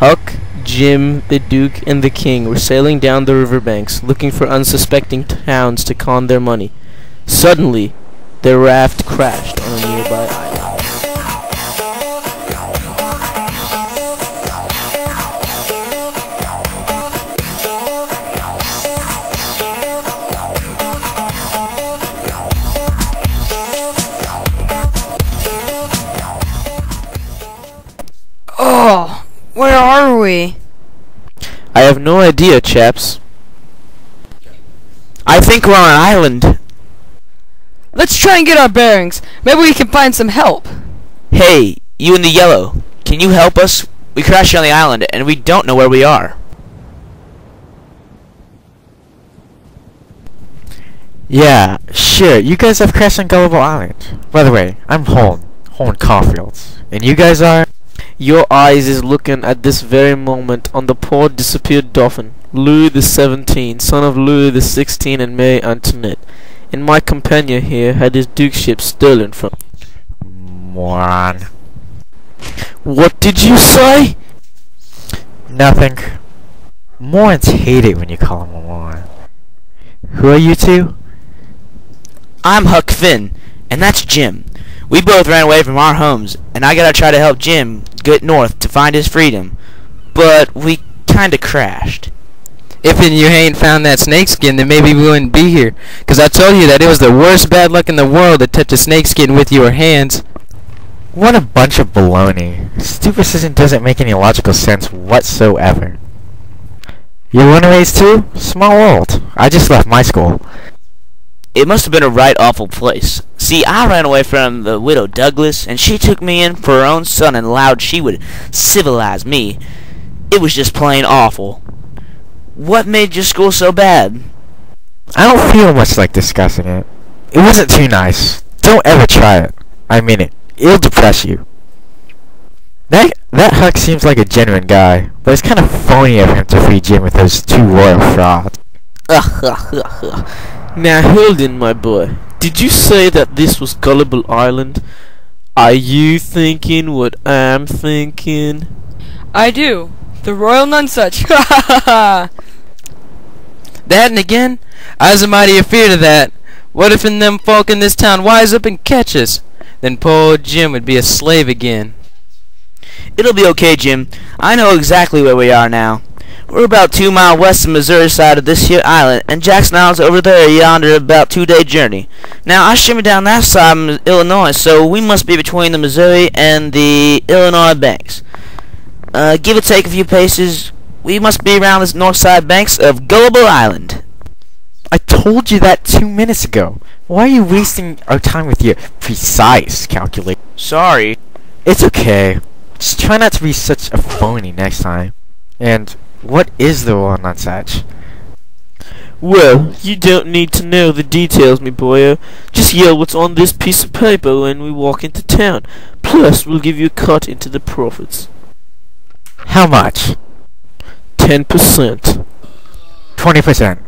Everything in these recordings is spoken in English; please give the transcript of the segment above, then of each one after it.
Huck, Jim, the Duke, and the King were sailing down the riverbanks, looking for unsuspecting towns to con their money. Suddenly, their raft crashed on a nearby island. Oh, where are we? I have no idea, chaps. I think we're on an island. Let's try and get our bearings. Maybe we can find some help. Hey, you in the yellow, can you help us? We crashed here on the island and we don't know where we are. Yeah, sure. You guys have crashed on Gullible Island. By the way, I'm Holden Caulfield. And you guys are? Your eyes is looking at this very moment on the poor disappeared Dauphin, Louis the 17th, son of Louis the 16th and Mary Antoinette. And my companion here had his dukeship stolen from... Moron. What did you say? Nothing. Morons hate it when you call them a moron. Who are you two? I'm Huck Finn, and that's Jim. We both ran away from our homes, and I gotta try to help Jim get north to find his freedom. But we kinda crashed. If you ain't found that snakeskin, then maybe we wouldn't be here. 'Cause I told you that it was the worst bad luck in the world to touch a snakeskin with your hands. What a bunch of baloney. Superstition doesn't make any logical sense whatsoever. You're runaways too? Small world. I just left my school. It must have been a right awful place. See, I ran away from the widow Douglas, and she took me in for her own son and allowed she would civilize me. It was just plain awful. What made your school so bad? I don't feel much like discussing it. It wasn't too nice. Don't ever try it. I mean it. It'll depress you. That Huck seems like a genuine guy, but it's kind of phony of him to free Jim with those two royal frauds. Now hold in, my boy. Did you say that this was Gullible Island? Are you thinking what I'm thinking? I do. The Royal Nunsuch. Ha ha ha ha! That and again, I's a mighty afeard of that. What if them folk in this town wise up and catch us? Then poor Jim would be a slave again. It'll be okay, Jim. I know exactly where we are now. We're about 2 miles west of Missouri side of this here island, and Jackson Island's over there yonder about 2-day journey. Now, I shimmy down that side of Illinois, so we must be between the Missouri and the Illinois banks. Give or take a few paces, we must be around the north side banks of Gullible Island. I told you that 2 minutes ago. Why are you wasting our time with your precise calculation? Sorry. It's okay. Just try not to be such a phony next time. And what is the Royal Nunsuch? Well, you don't need to know the details, me boyo. Just yell what's on this piece of paper when we walk into town. Plus, we'll give you a cut into the profits. How much? 10%. 20%.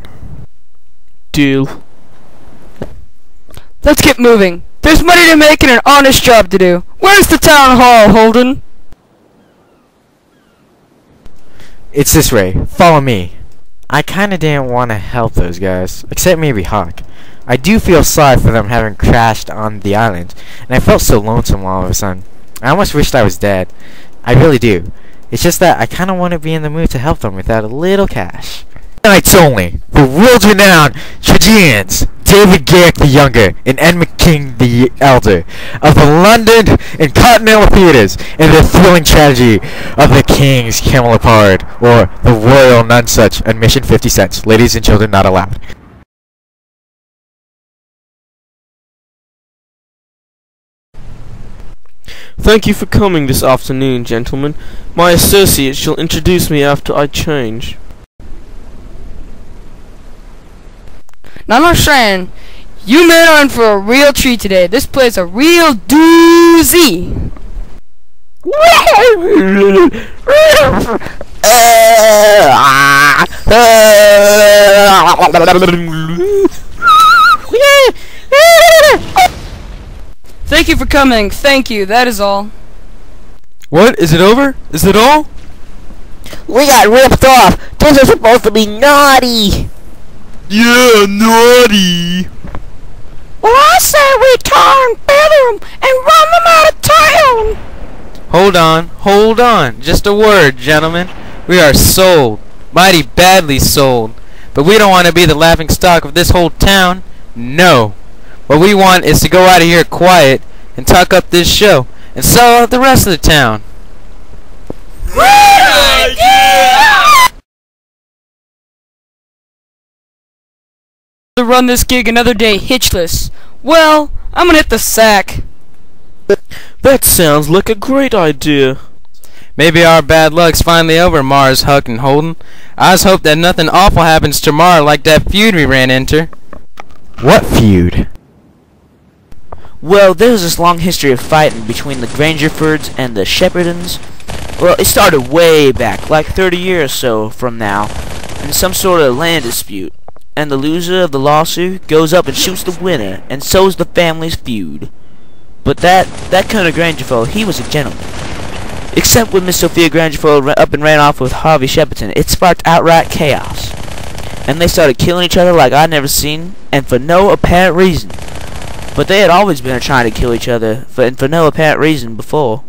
Deal. Let's get moving. There's money to make and an honest job to do. Where's the town hall, Holden? It's this way. Follow me. I kinda didn't want to help those guys, except maybe Huck. I do feel sorry for them having crashed on the island, and I felt so lonesome all of a sudden. I almost wished I was dead. I really do. It's just that I kinda want to be in the mood to help them without a little cash. Tonight's only, the world-renowned tragedians, David Garrick the Younger and Edmund King the Elder, of the London and Continental Theatres, in the thrilling tragedy of the King's Camelopard, or the Royal Nunsuch, admission 50 cents. Ladies and children not allowed. Thank you for coming this afternoon, gentlemen. My associate shall introduce me after I change. Now, I'm saying, you men are in for a real treat today. This place a real doozy. Thank you for coming. Thank you. That is all. What? Is it over? Is it all? We got ripped off. This is supposed to be naughty. Yeah, naughty. Well, I say we tar and feather them and run them out of town. Hold on. Just a word, gentlemen. We are sold. Mighty badly sold. But we don't want to be the laughing stock of this whole town. No. What we want is to go out of here quiet and talk up this show and sell out the rest of the town. Great idea! To run this gig another day hitchless. Well, I'm gonna hit the sack. That sounds like a great idea. Maybe our bad luck's finally over, Mars, Huck, and Holden. I just hope that nothing awful happens tomorrow like that feud we ran into. What feud? Well, there's this long history of fighting between the Grangerfords and the Shepherdons. Well, it started way back, like 30 years or so from now, in some sort of land dispute. And the loser of the lawsuit goes up and shoots the winner, and so's the family's feud. But that Colonel Grangerford, he was a gentleman. Except when Miss Sophia Grangerford up and ran off with Harvey Shepperton, it sparked outright chaos. And they started killing each other like I'd never seen, and for no apparent reason. But they had always been trying to kill each other, for no apparent reason before.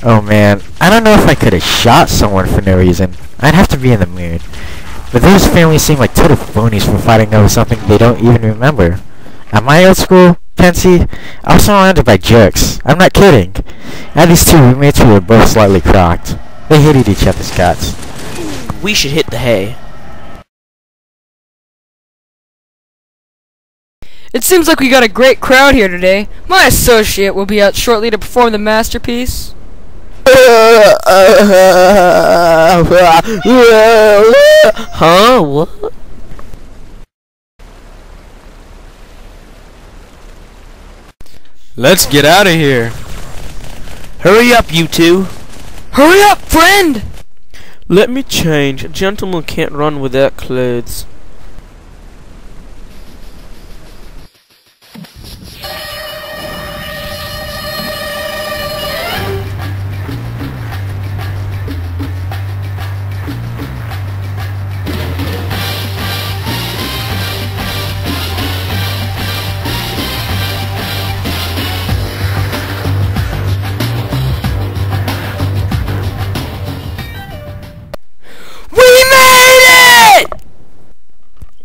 Oh man, I don't know if I could have shot someone for no reason. I'd have to be in the mood. But those families seem like total phonies for fighting over something they don't even remember. At my old school, Pensy, I was surrounded by jerks. I'm not kidding. I had these two roommates who were both slightly crocked. They hated each other's guts. We should hit the hay. It seems like we got a great crowd here today. My associate will be out shortly to perform the masterpiece. Huh? What? Let's get out of here. Hurry up, you two. Hurry up, friend! Let me change. A gentleman can't run without clothes.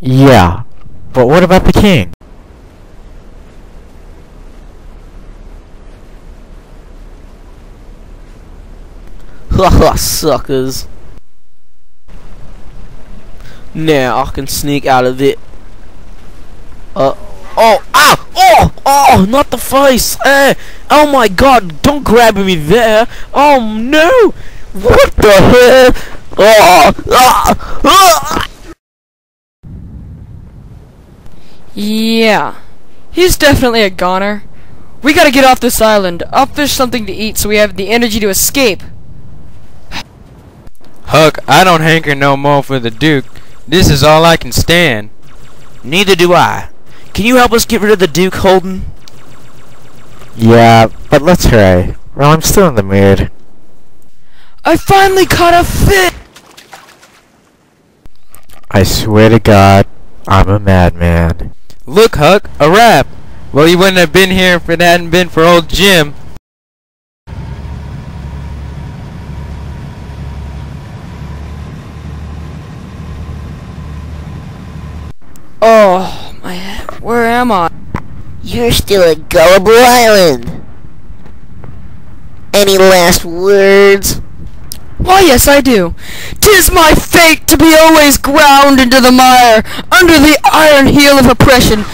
Yeah, but what about the king? Haha, suckers. Now I can sneak out of it. Not the face! Oh my god, don't grab me there! Oh no! What the hell? Yeah, he's definitely a goner. We gotta get off this island. I'll fish something to eat so we have the energy to escape. Huck, I don't hanker no more for the Duke. This is all I can stand. Neither do I. Can you help us get rid of the Duke, Holden? Yeah, but let's hurry. Well, I'm still in the mood. I finally caught a fish! I swear to God, I'm a madman. Look, Huck, a rap. Well, you wouldn't have been here if it hadn't been for old Jim. Oh, my head. Where am I? You're still at Gullible Island. Any last words? Why, yes, I do. 'Tis my fate to be always ground into the mire, under the iron heel of oppression,